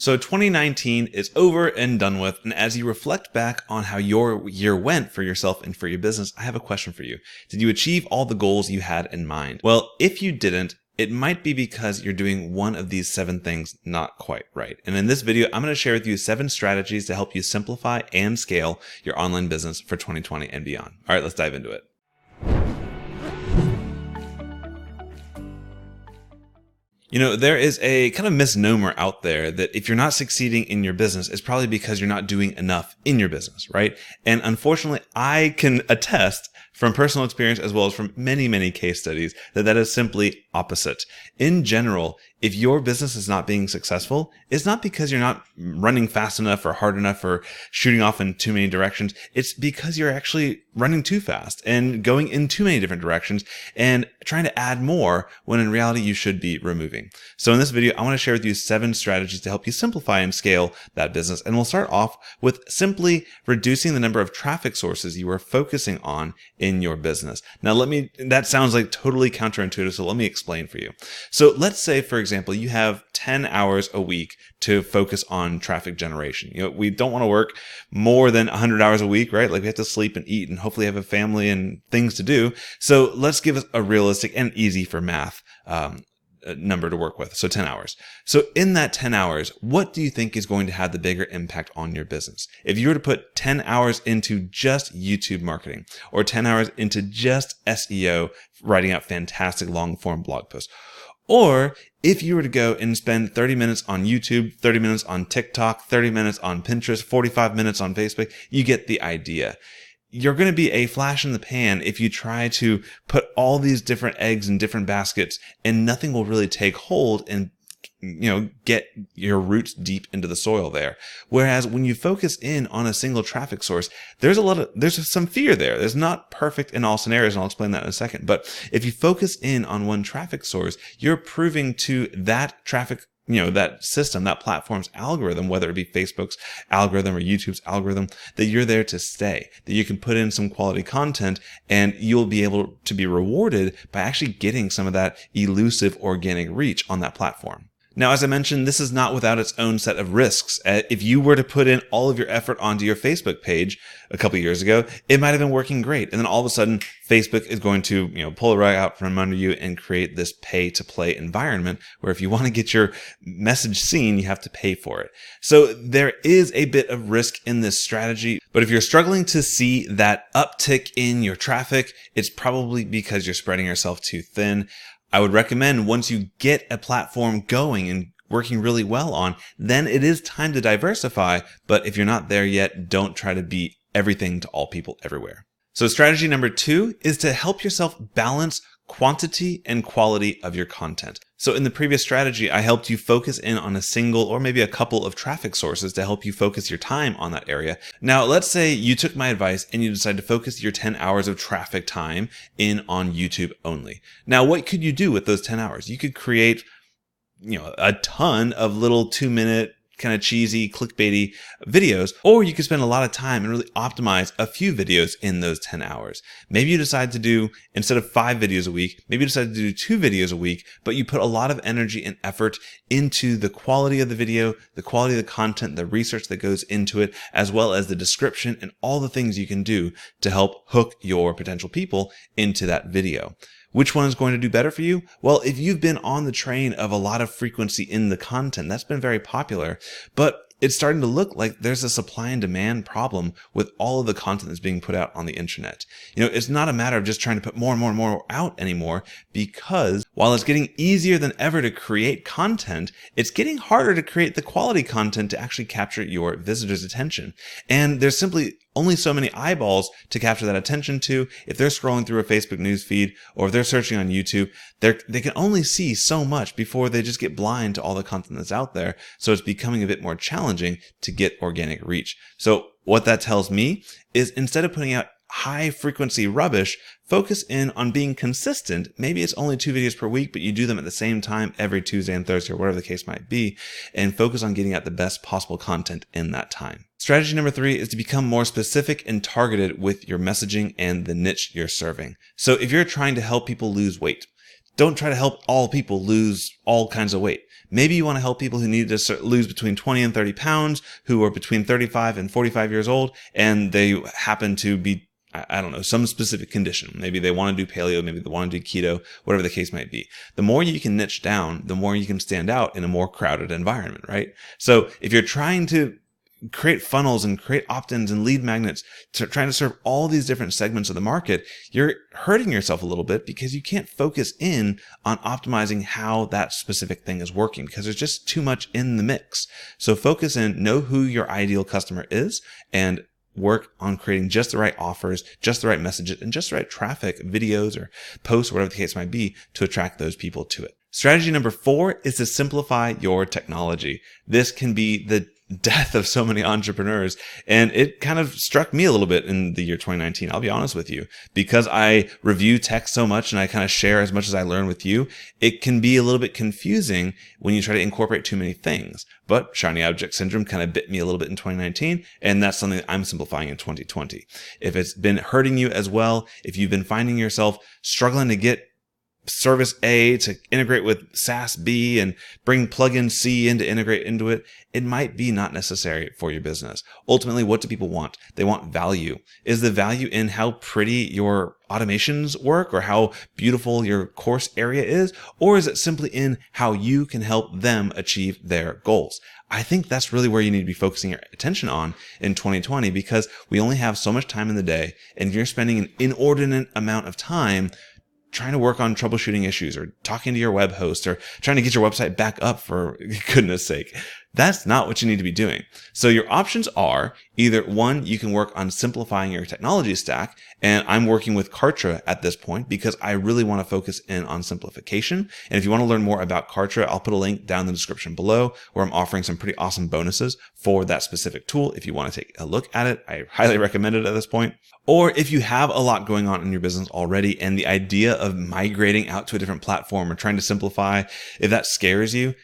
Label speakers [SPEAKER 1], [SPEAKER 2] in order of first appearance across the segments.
[SPEAKER 1] So 2019 is over and done with, and as you reflect back on how your year went for yourself and for your business, I have a question for you. Did you achieve all the goals you had in mind? Well, if you didn't, it might be because you're doing one of these 7 things not quite right. And in this video, I'm going to share with you 7 strategies to help you simplify and scale your online business for 2020 and beyond. All right, let's dive into it. You know, there is a kind of misnomer out there that if you're not succeeding in your business, it's probably because you're not doing enough in your business, right? And unfortunately, I can attest from personal experience as well as from many, many case studies that is simply opposite. In general, if your business is not being successful, it's not because you're not running fast enough or hard enough or shooting off in too many directions. It's because you're actually running too fast and going in too many different directions and trying to add more when in reality you should be removing. So in this video, I want to share with you 7 strategies to help you simplify and scale that business. And we'll start off with simply reducing the number of traffic sources you are focusing on in your business. Now, that sounds like totally counterintuitive, so let me explain for you. So let's say, for example, you have 10 hours a week to focus on traffic generation. You know, we don't want to work more than 100 hours a week, right? Like we have to sleep and eat and hopefully have a family and things to do. So let's give us a realistic and easy for math number to work with. So 10 hours. So in that 10 hours, what do you think is going to have the bigger impact on your business? If you were to put 10 hours into just YouTube marketing or 10 hours into just SEO, writing out fantastic long form blog posts, or if you were to go and spend 30 minutes on YouTube, 30 minutes on TikTok, 30 minutes on Pinterest, 45 minutes on Facebook, you get the idea. You're going to be a flash in the pan if you try to put all these different eggs in different baskets and nothing will really take hold and, get your roots deep into the soil there. Whereas when you focus in on a single traffic source, there's some fear there. There's not perfect in all scenarios, and I'll explain that in a second. But if you focus in on one traffic source, you're proving to that traffic, that system, that platform's algorithm, whether it be Facebook's algorithm or YouTube's algorithm, that you're there to stay, that you can put in some quality content and you'll be able to be rewarded by actually getting some of that elusive organic reach on that platform. Now, as I mentioned, this is not without its own set of risks. If you were to put in all of your effort onto your Facebook page a couple of years ago, it might have been working great. And then all of a sudden, Facebook is going to, pull the rug out from under you and create this pay to play environment where if you want to get your message seen, you have to pay for it. So there is a bit of risk in this strategy. But if you're struggling to see that uptick in your traffic, it's probably because you're spreading yourself too thin. I would recommend once you get a platform going and working really well on, then it is time to diversify. But if you're not there yet, don't try to be everything to all people everywhere. So strategy number 2 is to help yourself balance quantity and quality of your content. So in the previous strategy, I helped you focus in on a single or maybe a couple of traffic sources to help you focus your time on that area. Now, let's say you took my advice and you decide to focus your 10 hours of traffic time in on YouTube only. Now, what could you do with those 10 hours? You could create, a ton of little 2-minute kind of cheesy, clickbaity videos, or you could spend a lot of time and really optimize a few videos in those 10 hours. Maybe you decide to do, instead of 5 videos a week, maybe you decide to do 2 videos a week, but you put a lot of energy and effort into the quality of the video, the quality of the content, the research that goes into it, as well as the description and all the things you can do to help hook your potential people into that video. Which one is going to do better for you? Well, if you've been on the train of a lot of frequency in the content, that's been very popular, but it's starting to look like there's a supply and demand problem with all of the content that's being put out on the internet. It's not a matter of just trying to put more and more and more out anymore, because while it's getting easier than ever to create content, it's getting harder to create the quality content to actually capture your visitors' attention. And there's simply only so many eyeballs to capture that attention to. If they're scrolling through a Facebook news feed or if they're searching on YouTube, they can only see so much before they just get blind to all the content that's out there. So it's becoming a bit more challenging to get organic reach. So what that tells me is instead of putting out high frequency rubbish, focus in on being consistent. Maybe it's only 2 videos per week, but you do them at the same time every Tuesday and Thursday or whatever the case might be, and focus on getting out the best possible content in that time. Strategy number 3 is to become more specific and targeted with your messaging and the niche you're serving. So if you're trying to help people lose weight, don't try to help all people lose all kinds of weight. Maybe you want to help people who need to lose between 20 and 30 pounds, who are between 35 and 45 years old, and they happen to be, I don't know, some specific condition. Maybe they want to do paleo, maybe they want to do keto, whatever the case might be. The more you can niche down, the more you can stand out in a more crowded environment, right? So if you're trying to create funnels and create opt-ins and lead magnets, trying to serve all these different segments of the market, you're hurting yourself a little bit because you can't focus in on optimizing how that specific thing is working because there's just too much in the mix. So focus in, know who your ideal customer is, and work on creating just the right offers, just the right messages, and just the right traffic, videos or posts, whatever the case might be, to attract those people to it. Strategy number 4 is to simplify your technology. This can be the death of so many entrepreneurs. And it kind of struck me a little bit in the year 2019. I'll be honest with you, because I review tech so much and I kind of share as much as I learn with you. It can be a little bit confusing when you try to incorporate too many things. But shiny object syndrome kind of bit me a little bit in 2019. And that's something that I'm simplifying in 2020. If it's been hurting you as well, if you've been finding yourself struggling to get service A to integrate with SaaS B and bring plugin C in to integrate into it, it might be not necessary for your business. Ultimately, what do people want? They want value. Is the value in how pretty your automations work or how beautiful your course area is? Or is it simply in how you can help them achieve their goals? I think that's really where you need to be focusing your attention on in 2020, because we only have so much time in the day, and you're spending an inordinate amount of time trying to work on troubleshooting issues or talking to your web host or trying to get your website back up, for goodness sake. That's not what you need to be doing. So your options are either one, you can work on simplifying your technology stack. And I'm working with Kartra at this point because I really want to focus in on simplification. And if you want to learn more about Kartra, I'll put a link down in the description below where I'm offering some pretty awesome bonuses for that specific tool. If you want to take a look at it, I highly recommend it at this point. Or if you have a lot going on in your business already and the idea of migrating out to a different platform or trying to simplify, if that scares you,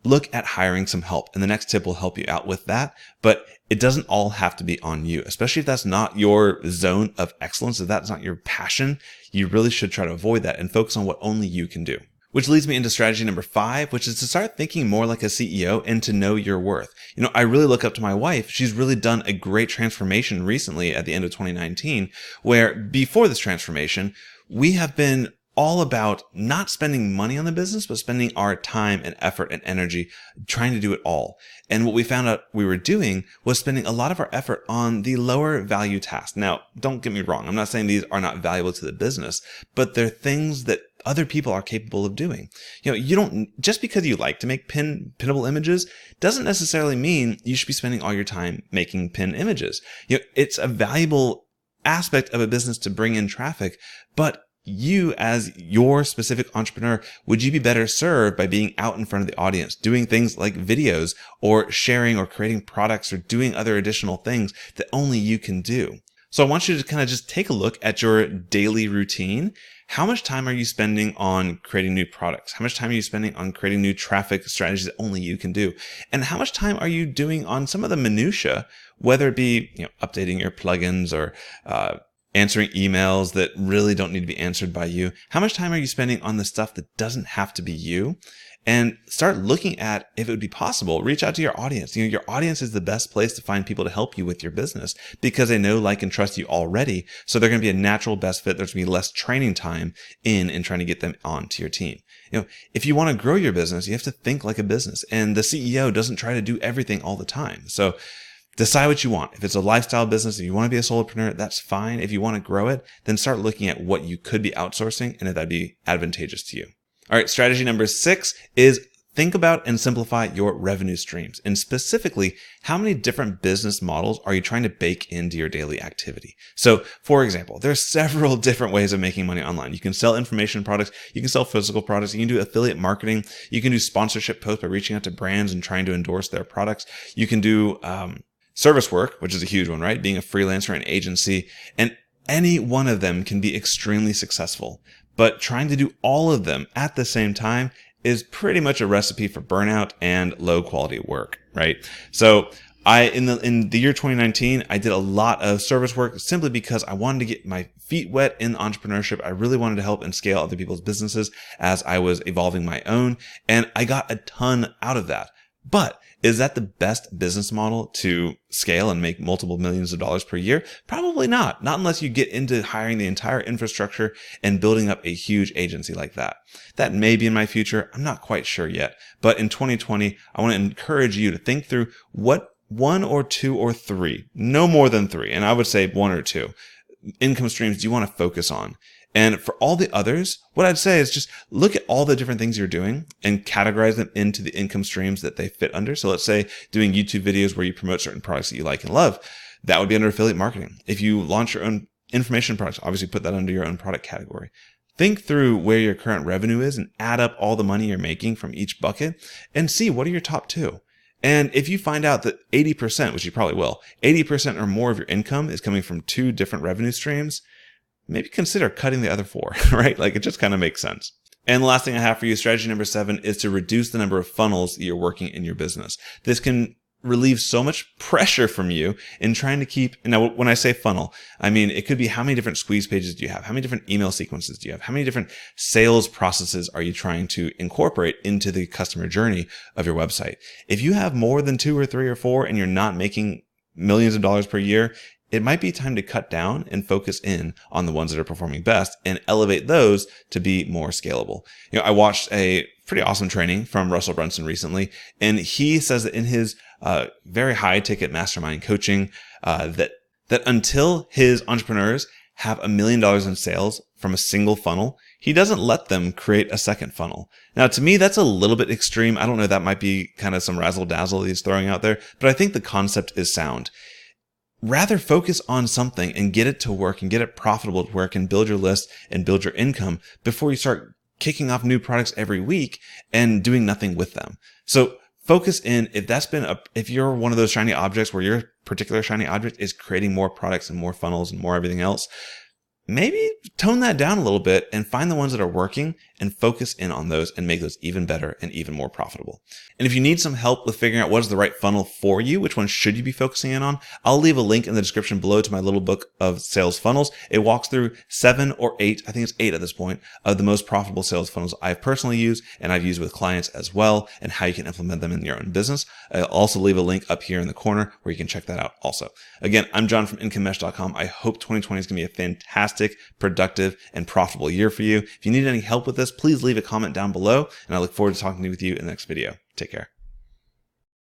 [SPEAKER 1] look at hiring some help. And the next tip will help you out with that. But it doesn't all have to be on you, especially if that's not your zone of excellence, if that's not your passion. You really should try to avoid that and focus on what only you can do. Which leads me into strategy number 5, which is to start thinking more like a CEO and to know your worth. You know, I really look up to my wife. She's really done a great transformation recently at the end of 2019, where before this transformation, we have been all about not spending money on the business, but spending our time and effort and energy trying to do it all. And what we found out we were doing was spending a lot of our effort on the lower value tasks. Now, don't get me wrong. I'm not saying these are not valuable to the business, but they're things that other people are capable of doing. You know, you don't, just because you like to make pinnable images doesn't necessarily mean you should be spending all your time making pin images. You know, it's a valuable aspect of a business to bring in traffic, but you as your specific entrepreneur, would you be better served by being out in front of the audience, doing things like videos or sharing or creating products or doing other additional things that only you can do? So I want you to kind of just take a look at your daily routine. How much time are you spending on creating new products? How much time are you spending on creating new traffic strategies that only you can do? And how much time are you doing on some of the minutia, whether it be, you know, updating your plugins or, answering emails that really don't need to be answered by you? How much time are you spending on the stuff that doesn't have to be you? And start looking at if it would be possible, reach out to your audience. You know, your audience is the best place to find people to help you with your business because they know, like, and trust you already. So they're going to be a natural best fit. There's going to be less training time in trying to get them onto your team. You know, if you want to grow your business, you have to think like a business, and the CEO doesn't try to do everything all the time. So decide what you want. If it's a lifestyle business, if you want to be a solopreneur, that's fine. If you want to grow it, then start looking at what you could be outsourcing and if that'd be advantageous to you. All right, strategy number 6 is think about and simplify your revenue streams. And specifically, how many different business models are you trying to bake into your daily activity? So, for example, there are several different ways of making money online. You can sell information products, you can sell physical products, you can do affiliate marketing, you can do sponsorship posts by reaching out to brands and trying to endorse their products. You can do service work, which is a huge one, right? Being a freelancer, an agency, and any one of them can be extremely successful. But trying to do all of them at the same time is pretty much a recipe for burnout and low quality work, right? So In the year 2019, I did a lot of service work simply because I wanted to get my feet wet in entrepreneurship. I really wanted to help and scale other people's businesses as I was evolving my own. And I got a ton out of that. But is that the best business model to scale and make multiple millions of dollars per year? Probably not. Not unless you get into hiring the entire infrastructure and building up a huge agency like that. That may be in my future. I'm not quite sure yet. But in 2020, I want to encourage you to think through what one or two or three, no more than three, and I would say one or two income streams do you want to focus on? And for all the others, what I'd say is just look at all the different things you're doing and categorize them into the income streams that they fit under. So let's say doing YouTube videos where you promote certain products that you like and love, that would be under affiliate marketing. If you launch your own information products, obviously put that under your own product category. Think through where your current revenue is and add up all the money you're making from each bucket and see what are your top two. And if you find out that 80%, which you probably will, 80% or more of your income is coming from two different revenue streams, maybe consider cutting the other four, right? Like it just kind of makes sense. And the last thing I have for you, strategy number 7, is to reduce the number of funnels that you're working in your business. This can relieve so much pressure from you in trying to keep, now when I say funnel, I mean, it could be how many different squeeze pages do you have? How many different email sequences do you have? How many different sales processes are you trying to incorporate into the customer journey of your website? If you have more than 2 or 3 or 4 and you're not making millions of dollars per year, it might be time to cut down and focus in on the ones that are performing best and elevate those to be more scalable. I watched a pretty awesome training from Russell Brunson recently, and he says that in his very high ticket mastermind coaching, that until his entrepreneurs have $1 million in sales from a single funnel, he doesn't let them create a second funnel. Now, to me, that's a little bit extreme. I don't know, that might be kind of some razzle dazzle he's throwing out there, but I think the concept is sound. Rather focus on something and get it to work and get it profitable to work and build your list and build your income before you start kicking off new products every week and doing nothing with them. So focus in. If you're one of those shiny objects where your particular shiny object is creating more products and more funnels and more everything else, maybe tone that down a little bit and find the ones that are working and focus in on those and make those even better and even more profitable. And if you need some help with figuring out what is the right funnel for you, which one should you be focusing in on, I'll leave a link in the description below to my little book of sales funnels. It walks through 7 or 8, I think it's 8 at this point, of the most profitable sales funnels I've personally used and I've used with clients as well, and how you can implement them in your own business. I'll also leave a link up here in the corner where you can check that out also. Again, I'm John from IncomeMesh.com. I hope 2020 is going to be a fantastic, productive, and profitable year for you. If you need any help with this, please leave a comment down below, and I look forward to talking with you in the next video. Take care.